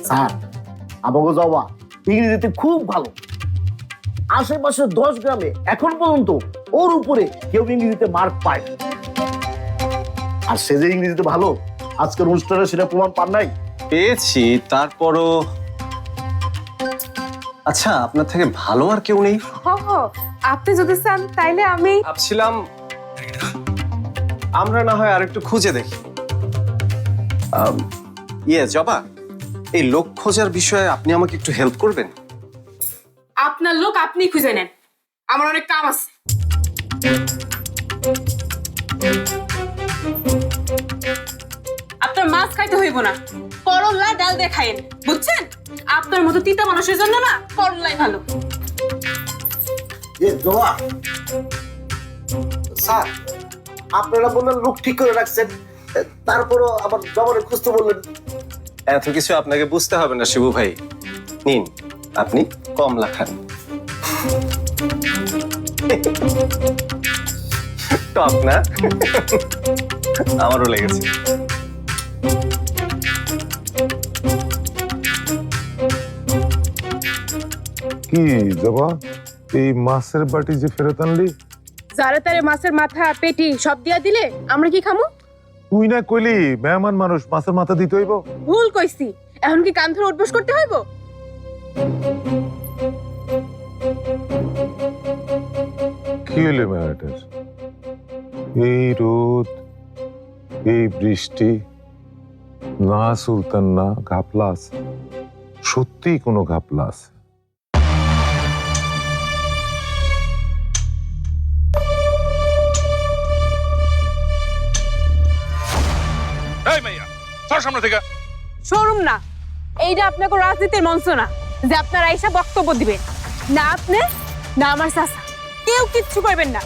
Sir আমাকে যাওয়া ইংরেজিতে খুব ভালো। আশেপাশে 10 গ্রামে এখন পর্যন্ত ওর উপরে কেউ ইংরেজিতে মার্ক পায় না। আর সে যে ইংরেজিতে ভালো আজকের অনুষ্ঠানে সেটা প্রমাণ পান নাই? পেয়েছি, তারপরও। আচ্ছা, আপনার থেকে ভালো আর কেউ নেই? আপনি যদি চান তাইলে আমি ভাবছিলাম আমরা না হয় আরেকটু খুঁজে দেখি। জবা, এই লোক খোঁজার বিষয়ে আপনি আমাকে একটু হেল্প করবেন? আপনার লোক আপনি খুঁজে নেন, আমার অনেক কাম আছে। আপনার মাছ খাইতে হইব না, করল্লা ডাল দিয়ে খাইেন, বুঝছেন? আপনার মতো তিতা মানুষের জন্য না করল্লাই ভালো। জবা স্যার, আপনারা বললেন লোক ঠিক করে রাখছেন, তারপরও আবার জবানে খুঁজতে বললেন। এত কিছু আপনাকে বুঝতে হবে না শিবু ভাই। নিন, আপনি কমলা খান। টক না? আমারও লেগেছে। কি জবা, এই মাছের বাটি যে ফেরত আনলি? যারে তারে মাছের মাথা পেটি সব দিয়া দিলে আমরা কি খামু? তুই না কইলি মেহমান মানুষ, মাছের মাথা দিতে হইব? ভুল কইছি, এখন কি কান ধরে উঠবস করতে হইব? কি হইলে মেয়েটার? এই রোদ, এই বৃষ্টি, না সুলতান না ঘাপলা আছে, সত্যি কোনো ঘাপলা আছে। এই মাইয়া, সর সামনে থেকে। শোরুম না, এইটা আপনাকে রাজনীতির মঞ্চ না যে আপনারা এসে বক্তব্য দিবেন। না আপনি না আমার চাচা, কেউ কিচ্ছু করবেন না।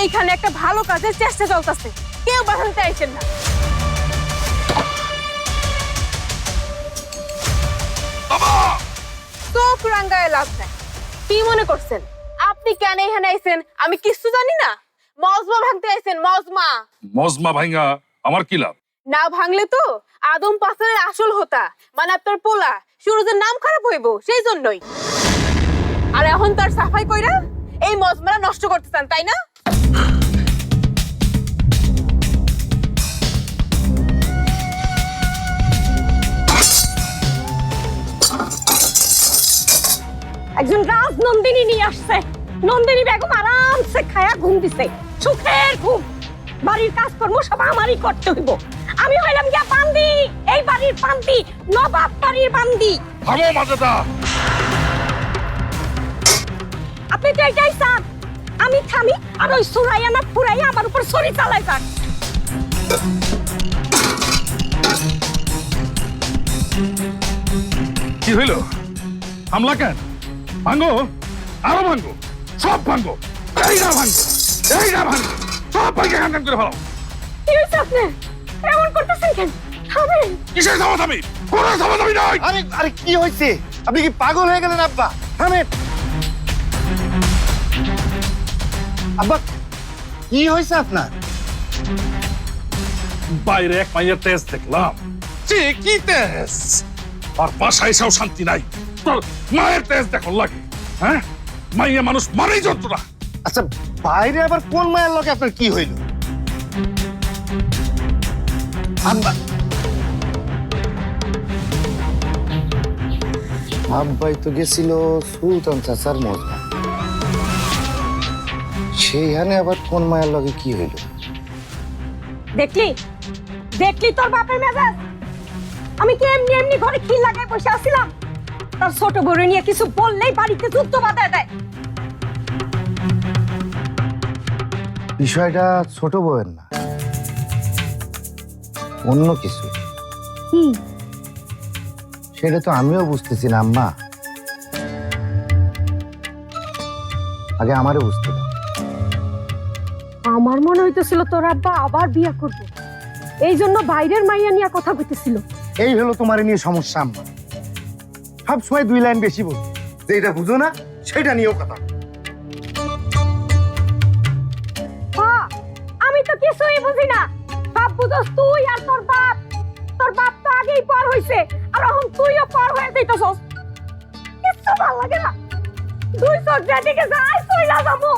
এইখানে একটা ভালো কাজের চেষ্টা চলতেছে, কেউ বাধা দিতে আইছেন না। চোখ রাঙ্গায় লাভ নাই। কি মনে করছেন আপনি কেন এখানে আইছেন আমি কিছু জানি না? মজমা ভাঙতে আইছেন, মজমা। মজমা ভাঙ্গা আমার কি লাভ? না ভাঙলে তো আদম পাথরের আসল হতা, মানে আপনার পোলা সুরজের নাম খারাপ হইব, সেই জন্যই। আর এখন তার সাফাই কইরা এই মজমারা নষ্ট করতে চান, তাই না? একজন রাজনন্দিনী নিয়ে আসছে, নন্দিনী বেগম আরামসে খায়া ঘুম দিছে, সুখের ঘুম। বাড়ির কাজকর্ম সব আমারই করতে হইব। আমি হইলাম গিয়া বান্দি, এই বাড়ির বান্দি, নবাব বাড়ির বান্দি। থামো মাজাদা। আপনি তো এটাই চান আমি থামি আর ওই সুরাইয়া না ফুরাইয়া আমার উপর ছড়ি চালায় যান। কি হইল? হামলা কেন? ভাঙ্গো, আরো ভাঙ্গো, সব ভাঙ্গো। এই না ভাঙ্গো, এই না ভাঙ্গো, সব ভাঙ্গে খান করে ফেলাও। কি হইছে আপনি এমন করতেছেন কেন? থামেন। কিসের থামাথামি? কোনো থামাথামি নাই। আরে আরে কি হয়েছে? আপনি কি পাগল হয়ে গেলেন আব্বা? থামেন আব্বা, কি হয়েছে আপনার? বাইরে এক মাইয়ের তেজ দেখলাম। কি তেজ? আর বাসায় এসেও শান্তি নাই। তোর মায়ের তেজ দেখো লাগে, হ্যাঁ? মাইয়া মানুষ মারেই যন্ত্রণা। আচ্ছা বাইরে আবার কোন মায়ের লোকে আপনার কি হইল? আব্বা, আব্বাই তো গেছিল সুলতান চাচার মজমা, সেইখানে আবার কোন মায়ের লগে কি হইল? দেখলি দেখলি তোর বাপের মেজাজ? আমি কি এমনি এমনি ঘরে খিল লাগাই বসে আছিলাম? তার ছোট বড় নিয়ে কিছু বললেই বাড়িতে যুদ্ধ বাঁধায় দেয়। বিষয়টা ছোট বউয়ের না, অন্য কিছু। সেটা তো আমিও বুঝতেছি না আম্মা, আগে আমারও বুঝতে দাও। আমার মনে হইতেছিল তোর আব্বা আবার বিয়ে করবে, এই জন্য বাইরের মাইয়া নিয়ে কথা কইতেছিল। এই হলো তোমার নিয়ে সমস্যা আম্মা, সব সময় 2 লাইন বেশি বল, যেটা বুঝো না সেটা নিয়েও কথা। আমি তো কিছুই বুঝি না, বাপ বুঝোস তুই আর তোর বাপ। হইছে আর এখন তুইও পার হয়ে যাইতেছস কিচ্ছু ভালো লাগে না দুই চোখ যেদিকে যাই চইলা যাবো